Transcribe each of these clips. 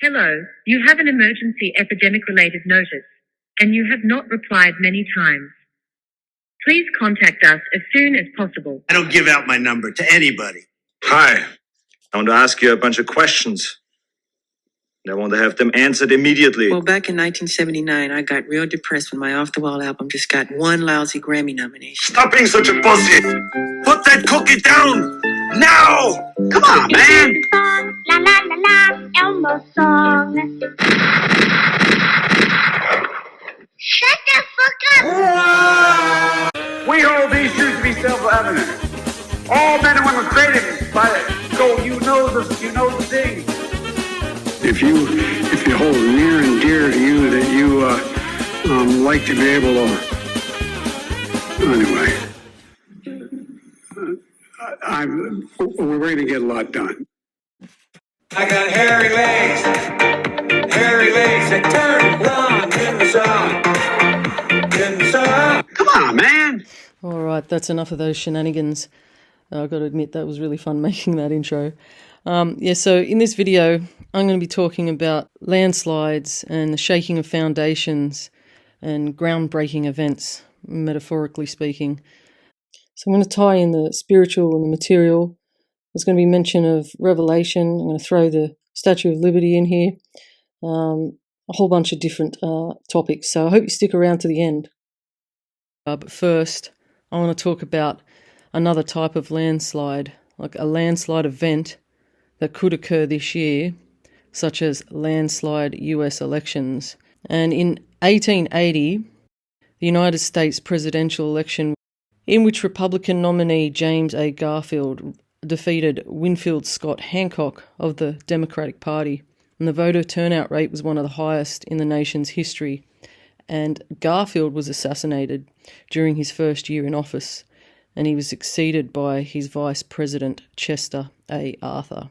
Hello, you have an emergency epidemic-related notice, and you have not replied many times. Please contact us as soon as possible. I don't give out my number to anybody. Hi, I want to ask you a bunch of questions. And I want to have them answered immediately. Well, back in 1979, I got real depressed when my Off the Wall album just got one lousy Grammy nomination. Stop being such a pussy! Put that cookie down! Now! Come on, man! La la la la, Elmo song. Shut the fuck up! We hold these truths to be self-evident. All men and women created by God. You know the thing. If you hold near and dear to you that you like to be able to, anyway, we're going to get a lot done. I got hairy legs that turn blonde in the sun. Come on, man. All right, that's enough of those shenanigans. I've got to admit that was really fun making that intro. So in this video, I'm going to be talking about landslides and the shaking of foundations and groundbreaking events, metaphorically speaking. So I'm going to tie in the spiritual and the material. There's going to be mention of Revelation. I'm going to throw the Statue of Liberty in here. A whole bunch of different topics. So I hope you stick around to the end. But first, I want to talk about another type of landslide, like a landslide event that could occur this year, such as landslide US elections. And in 1880, the United States presidential election, in which Republican nominee James A. Garfield defeated Winfield Scott Hancock of the Democratic Party, and the voter turnout rate was one of the highest in the nation's history. And Garfield was assassinated during his first year in office, and he was succeeded by his vice president, Chester A. Arthur.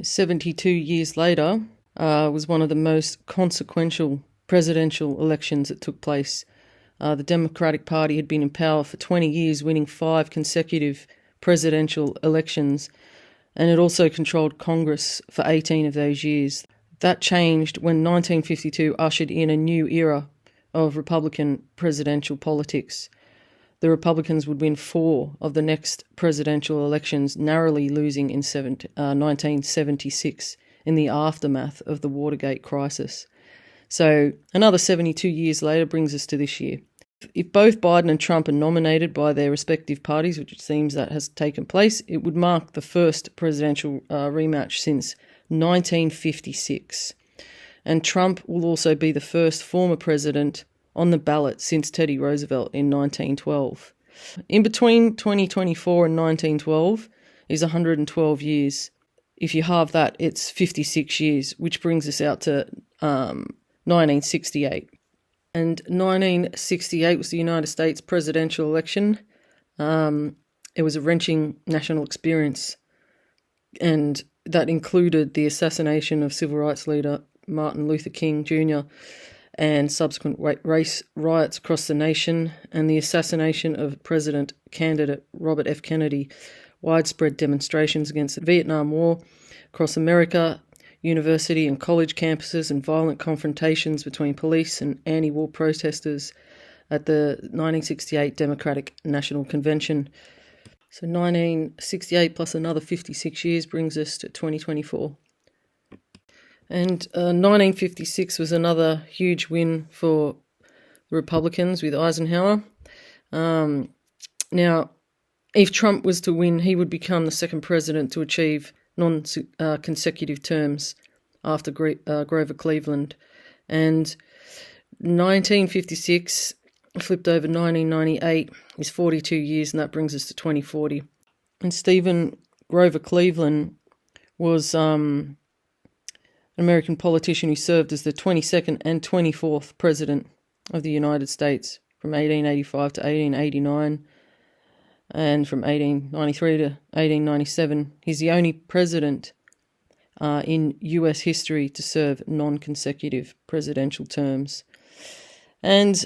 72 years later was one of the most consequential presidential elections that took place. The Democratic Party had been in power for 20 years, winning 5 consecutive presidential elections, and it also controlled Congress for 18 of those years. That changed when 1952 ushered in a new era of Republican presidential politics. The Republicans would win 4 of the next presidential elections, narrowly losing in 1976 in the aftermath of the Watergate crisis. So another 72 years later brings us to this year. If both Biden and Trump are nominated by their respective parties, which it seems that has taken place, it would mark the first presidential rematch since 1956. And Trump will also be the first former president on the ballot since Teddy Roosevelt in 1912. In between 2024 and 1912 is 112 years. If you halve that, it's 56 years, which brings us out to 1968. And 1968 was the United States presidential election. It was a wrenching national experience, and that included the assassination of civil rights leader Martin Luther King Jr., and subsequent race riots across the nation, and the assassination of President candidate Robert F. Kennedy, widespread demonstrations against the Vietnam War across America, university and college campuses, and violent confrontations between police and anti-war protesters at the 1968 Democratic National Convention. So 1968 plus another 56 years brings us to 2024. And 1956 was another huge win for Republicans with Eisenhower. Now, if Trump was to win, he would become the second president to achieve non-consecutive terms after Grover Cleveland. And 1956 flipped over 1998 is 42 years, and that brings us to 2040. And Stephen Grover Cleveland was an American politician who served as the 22nd and 24th president of the United States from 1885 to 1889 and from 1893 to 1897. He's the only president in US history to serve non-consecutive presidential terms. And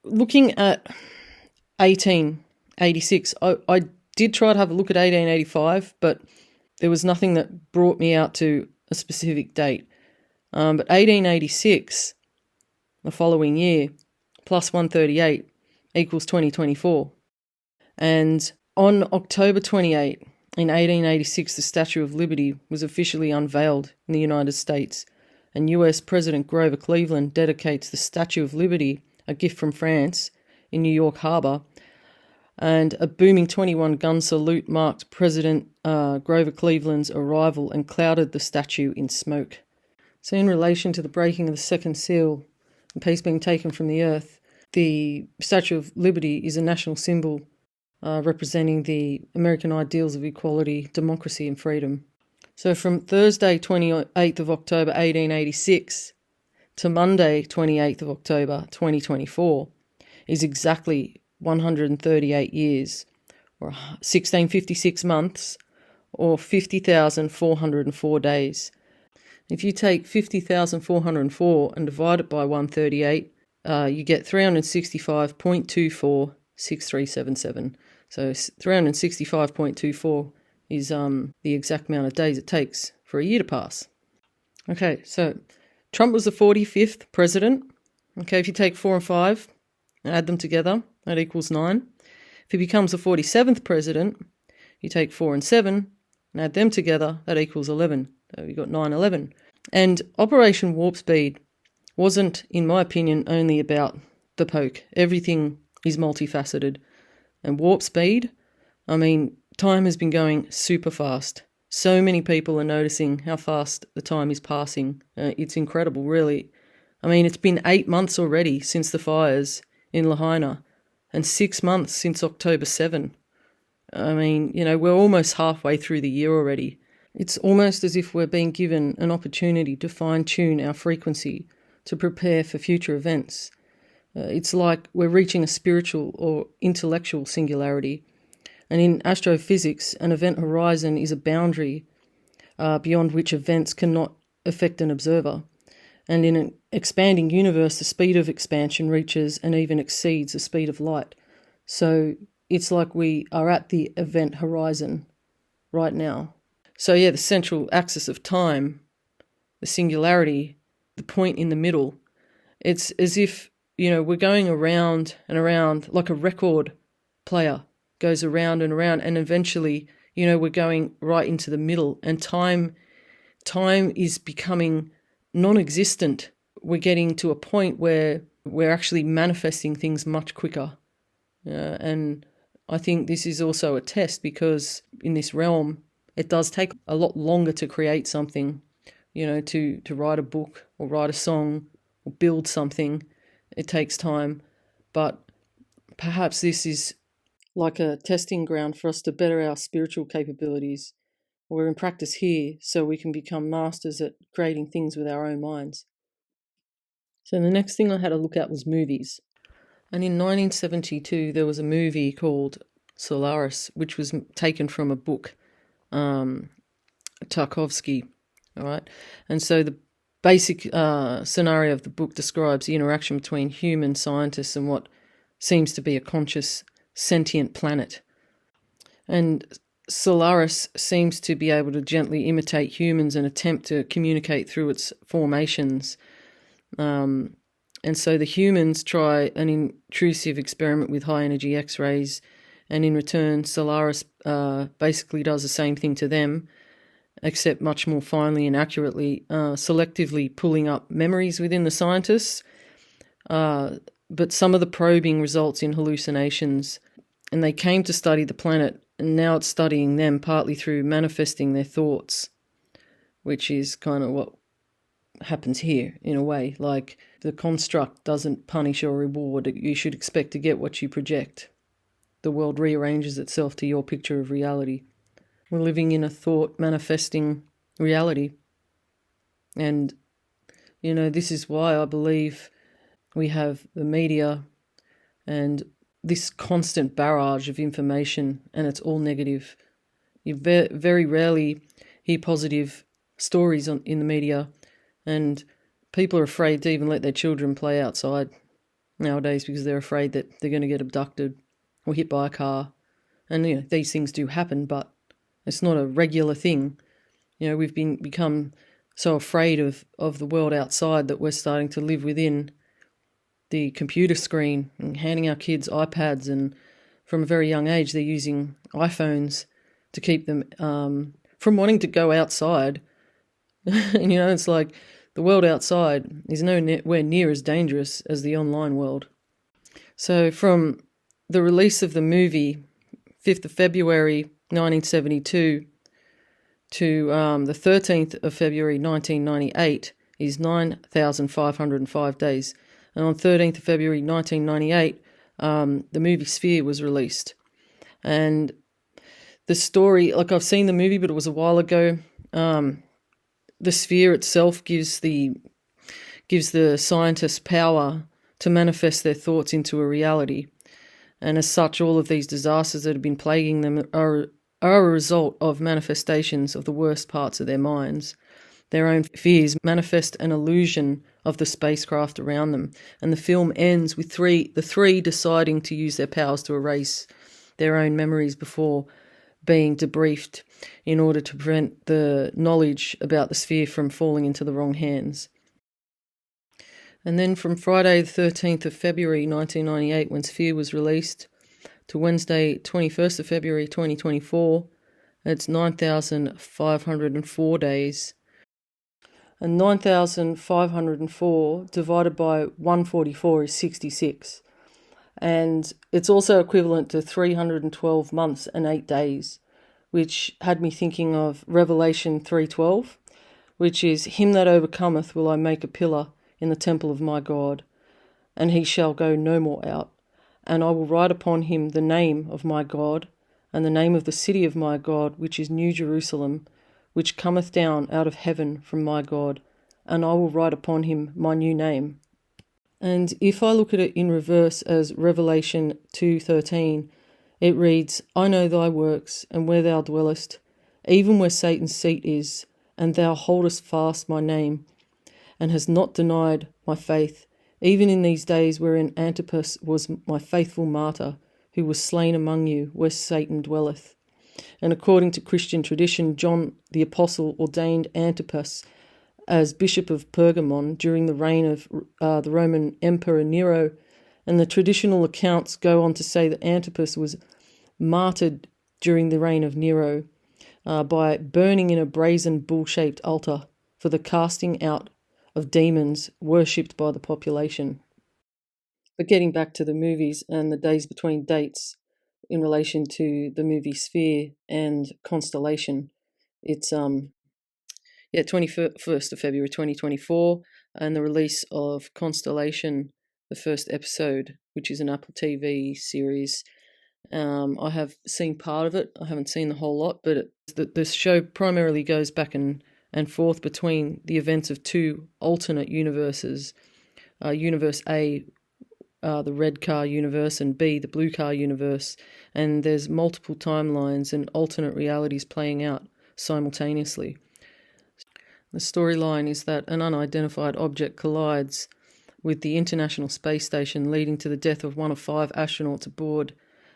looking at 1886, I did try to have a look at 1885, but there was nothing that brought me out to a specific date. But 1886, the following year, plus 138 equals 2024. And on October 28, in 1886, the Statue of Liberty was officially unveiled in the United States, and US President Grover Cleveland dedicates the Statue of Liberty, a gift from France, in New York Harbor, and a booming 21-gun salute marked President Grover Cleveland's arrival and clouded the statue in smoke. So in relation to the breaking of the second seal and peace being taken from the earth, the Statue of Liberty is a national symbol representing the American ideals of equality, democracy and freedom. So from Thursday 28th of October 1886 to Monday 28th of October 2024 is exactly 138 years, or 1656 months, or 50,404 days. If you take 50,404 and divide it by 138, you get 365.246377. So 365.24 is the exact amount of days it takes for a year to pass. Okay, so Trump was the 45th president. Okay, if you take 4 and 5 and add them together, that equals 9. If he becomes the 47th president, you take 4 and 7 and add them together, that equals 11. So you've got 9/11. And Operation Warp Speed wasn't, in my opinion, only about the poke. Everything is multifaceted. And warp speed, I mean, time has been going super fast. So many people are noticing how fast the time is passing. It's incredible, really. I mean, it's been 8 months already since the fires in Lahaina and 6 months since October 7. I mean, you know, we're almost halfway through the year already. It's almost as if we're being given an opportunity to fine-tune our frequency to prepare for future events. It's like we're reaching a spiritual or intellectual singularity. And in astrophysics, an event horizon is a boundary beyond which events cannot affect an observer. And in an expanding universe, the speed of expansion reaches and even exceeds the speed of light. So it's like we are at the event horizon right now. So yeah, the central axis of time, the singularity, the point in the middle, it's as if, you know, we're going around and around like a record player goes around, and eventually, you know, we're going right into the middle, and time is becoming non-existent. We're getting to a point where we're actually manifesting things much quicker. And I think this is also a test, because in this realm, it does take a lot longer to create something, you know, to write a book or write a song or build something. It takes time, but perhaps this is like a testing ground for us to better our spiritual capabilities. We're in practice here so we can become masters at creating things with our own minds. So the next thing I had a look at was movies. And in 1972, there was a movie called Solaris, which was taken from a book, Tarkovsky, all right? And so the basic scenario of the book describes the interaction between human scientists and what seems to be a conscious, sentient planet. And Solaris seems to be able to gently imitate humans and attempt to communicate through its formations. And so the humans try an intrusive experiment with high-energy X-rays, and in return, Solaris basically does the same thing to them, except much more finely and accurately, selectively pulling up memories within the scientists. But some of the probing results in hallucinations, and they came to study the planet, and now it's studying them partly through manifesting their thoughts, which is kind of what happens here in a way. Like, the construct doesn't punish or reward. You should expect to get what you project. The world rearranges itself to your picture of reality. We're living in a thought manifesting reality. And, you know, this is why I believe we have the media and this constant barrage of information, and it's all negative. You very rarely hear positive stories in the media, and people are afraid to even let their children play outside nowadays because they're afraid that they're going to get abducted or hit by a car. And, you know, these things do happen, but it's not a regular thing. You know, we've become so afraid of the world outside that we're starting to live within the computer screen and handing our kids iPads, and from a very young age they're using iPhones to keep them from wanting to go outside. And, it's like the world outside is nowhere near as dangerous as the online world. So from the release of the movie, 5th of February 1972, to the 13th of February 1998 is 9,505 days. And on 13th of February 1998, the movie Sphere was released. And the story, like, I've seen the movie, but it was a while ago. The sphere itself gives the scientists power to manifest their thoughts into a reality. And as such, all of these disasters that have been plaguing them are a result of manifestations of the worst parts of their minds. Their own fears manifest an illusion of the spacecraft around them. And the film ends with the three deciding to use their powers to erase their own memories before being debriefed in order to prevent the knowledge about the sphere from falling into the wrong hands. And then from Friday the 13th of February 1998, when Sphere was released, to Wednesday 21st of February 2024, it's 9,504 days. And 9,504 divided by 144 is 66. And it's also equivalent to 312 months and 8 days, which had me thinking of Revelation 3:12, which is, "Him that overcometh will I make a pillar in the temple of my God, and he shall go no more out. And I will write upon him the name of my God, and the name of the city of my God, which is New Jerusalem, which cometh down out of heaven from my God, and I will write upon him my new name." And if I look at it in reverse as Revelation 2:13, it reads, "I know thy works, and where thou dwellest, even where Satan's seat is, and thou holdest fast my name, and hast not denied my faith, even in these days wherein Antipas was my faithful martyr, who was slain among you, where Satan dwelleth." And according to Christian tradition, John the Apostle ordained Antipas as Bishop of Pergamon during the reign of the Roman Emperor Nero, and the traditional accounts go on to say that Antipas was martyred during the reign of Nero by burning in a brazen bull-shaped altar for the casting out of demons worshipped by the population. But getting back to the movies and the days between dates in relation to the movie Sphere and Constellation, it's 21st of February 2024, and the release of Constellation, the first episode, which is an Apple TV series. I have seen part of it. I haven't seen the whole lot, but the show primarily goes back and forth between the events of two alternate universes, Universe A, the red car universe, and B, the blue car universe, and there's multiple timelines and alternate realities playing out simultaneously. The storyline is that an unidentified object collides with the International Space Station, leading to the death of one of 5 astronauts aboard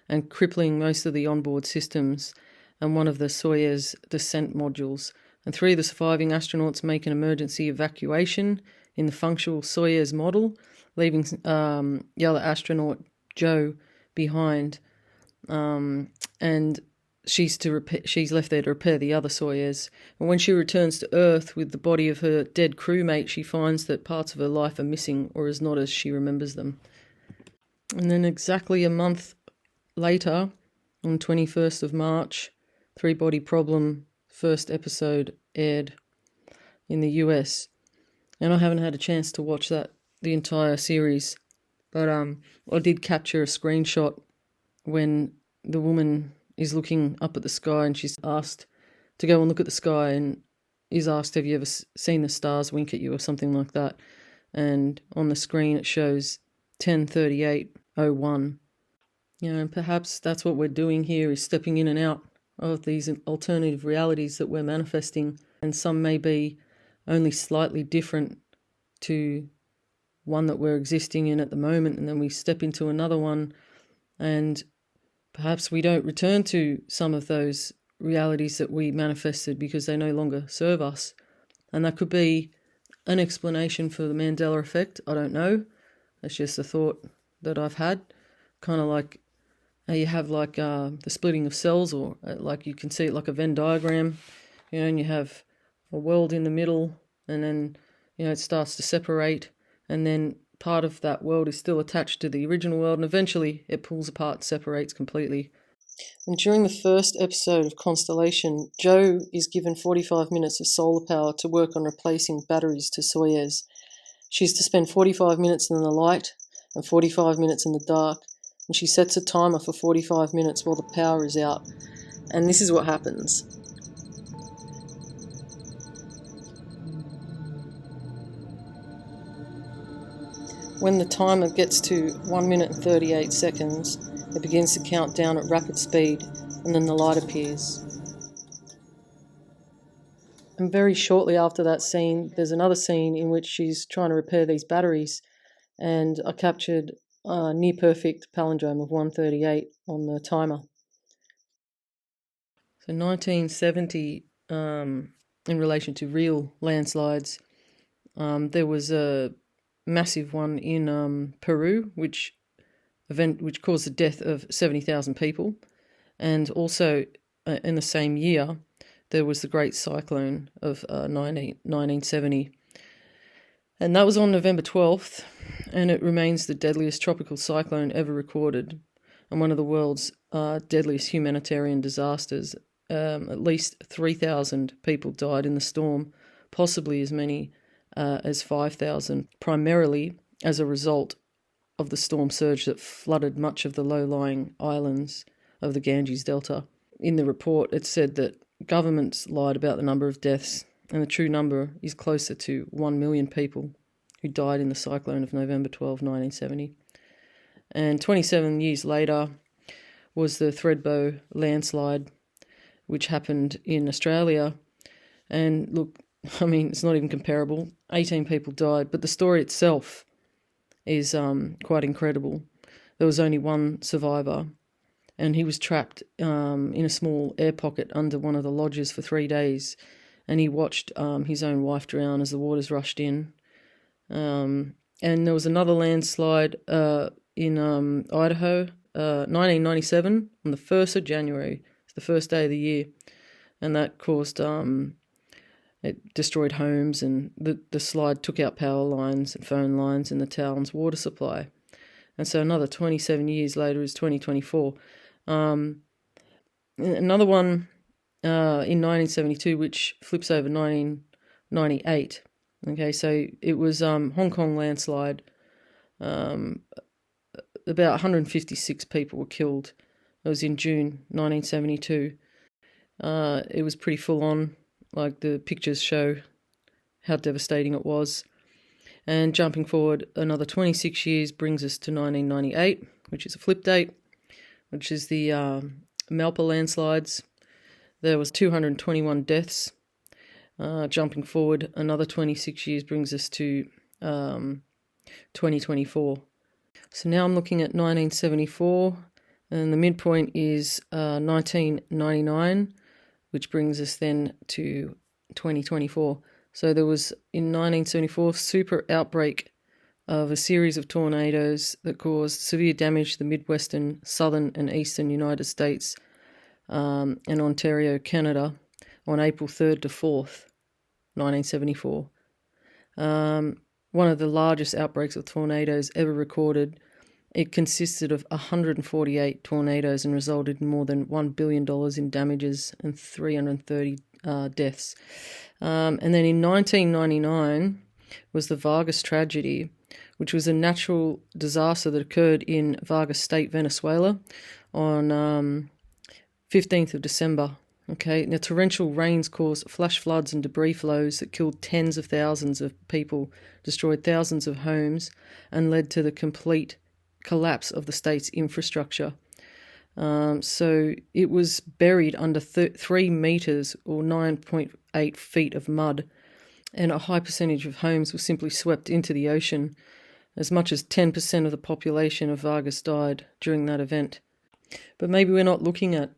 and crippling most of the onboard systems and one of the Soyuz descent modules. And 3 of the surviving astronauts make an emergency evacuation in the functional Soyuz model, leaving the other astronaut, Joe, behind. And she's left there to repair the other Soyuz. And when she returns to Earth with the body of her dead crewmate, she finds that parts of her life are missing, or is not as she remembers them. And then exactly a month later, on 21st of March, 3 Body Problem first episode aired in the US. And I haven't had a chance to watch the entire series, but I did capture a screenshot when the woman is looking up at the sky and she's asked to go and look at the sky and is asked, "Have you ever seen the stars wink at you?" or something like that. And on the screen it shows 10:38:01. And perhaps that's what we're doing here, is stepping in and out of these alternative realities that we're manifesting, and some may be only slightly different to one that we're existing in at the moment, and then we step into another one, and perhaps we don't return to some of those realities that we manifested because they no longer serve us. And that could be an explanation for the Mandela effect. I don't know. That's just a thought that I've had. Kind of like how you have like the splitting of cells, or like you can see it like a Venn diagram, and you have a world in the middle, and then, it starts to separate, and then part of that world is still attached to the original world, and eventually it pulls apart and separates completely. And during the first episode of Constellation, Joe is given 45 minutes of solar power to work on replacing batteries to Soyuz. She's to spend 45 minutes in the light and 45 minutes in the dark, and she sets a timer for 45 minutes while the power is out. And this is what happens. When the timer gets to 1 minute and 38 seconds, it begins to count down at rapid speed, and then the light appears. And very shortly after that scene, there's another scene in which she's trying to repair these batteries, and I captured a near-perfect palindrome of 138 on the timer. So 1970, in relation to real landslides, there was a massive one in Peru, which caused the death of 70,000 people. And also in the same year, there was the Great Cyclone of 1970. And that was on November 12th, and it remains the deadliest tropical cyclone ever recorded, and one of the world's deadliest humanitarian disasters. At least 3,000 people died in the storm, possibly as many as 5,000, primarily as a result of the storm surge that flooded much of the low-lying islands of the Ganges Delta. In the report, it said that governments lied about the number of deaths, and the true number is closer to 1 million people who died in the cyclone of November 12, 1970. And 27 years later was the Thredbo landslide, which happened in Australia. And look, I mean, it's not even comparable. 18 people died, but the story itself is quite incredible. There was only one survivor, and he was trapped in a small air pocket under one of the lodges for 3 days, and he watched his own wife drown as the waters rushed in. And there was another landslide in Idaho, 1997, on the 1st of January. It's the first day of the year, and that caused it destroyed homes, and the slide took out power lines and phone lines and the town's water supply. And so another 27 years later is 2024. Another one in 1972, which flips over 1998. Okay, so it was Hong Kong landslide. About 156 people were killed. It was in June 1972. It was pretty full on. Like, the pictures show how devastating it was. And jumping forward another 26 years brings us to 1998, which is a flip date, which is the Malpa landslides. There was 221 deaths. Jumping forward another 26 years brings us to 2024. So now I'm looking at 1974, and the midpoint is 1999, which brings us then to 2024. So there was, in 1974, super outbreak of a series of tornadoes that caused severe damage to the Midwestern, Southern and Eastern United States and Ontario, Canada, on April 3rd to 4th, 1974. One of the largest outbreaks of tornadoes ever recorded. It consisted of 148 tornadoes and resulted in more than $1 billion in damages and 330 deaths. And then in 1999 was the Vargas tragedy, which was a natural disaster that occurred in Vargas State, Venezuela on 15th of December. Okay, now torrential rains caused flash floods and debris flows that killed tens of thousands of people, destroyed thousands of homes, and led to the complete collapse of the state's infrastructure. So it was buried under 3 meters or 9.8 feet of mud, and a high percentage of homes were simply swept into the ocean. As much as 10% of the population of Vargas died during that event. But maybe we're not looking at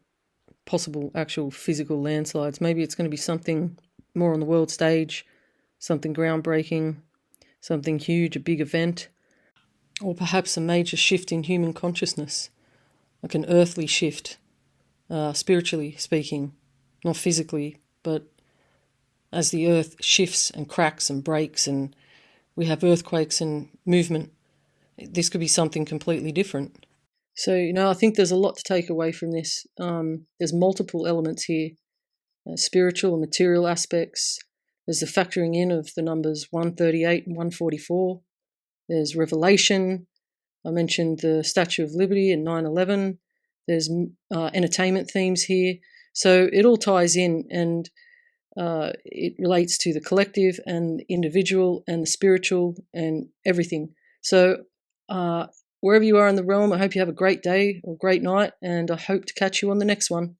possible actual physical landslides. Maybe it's going to be something more on the world stage, something groundbreaking, something huge, a big event, or perhaps a major shift in human consciousness, like an earthly shift, spiritually speaking, not physically, but as the earth shifts and cracks and breaks and we have earthquakes and movement, this could be something completely different. So, I think there's a lot to take away from this. There's multiple elements here, spiritual and material aspects. There's the factoring in of the numbers 138 and 144. There's revelation. I mentioned the Statue of Liberty and 9/11. There's entertainment themes here. So it all ties in, and it relates to the collective and the individual and the spiritual and everything. So wherever you are in the realm, I hope you have a great day or great night, and I hope to catch you on the next one.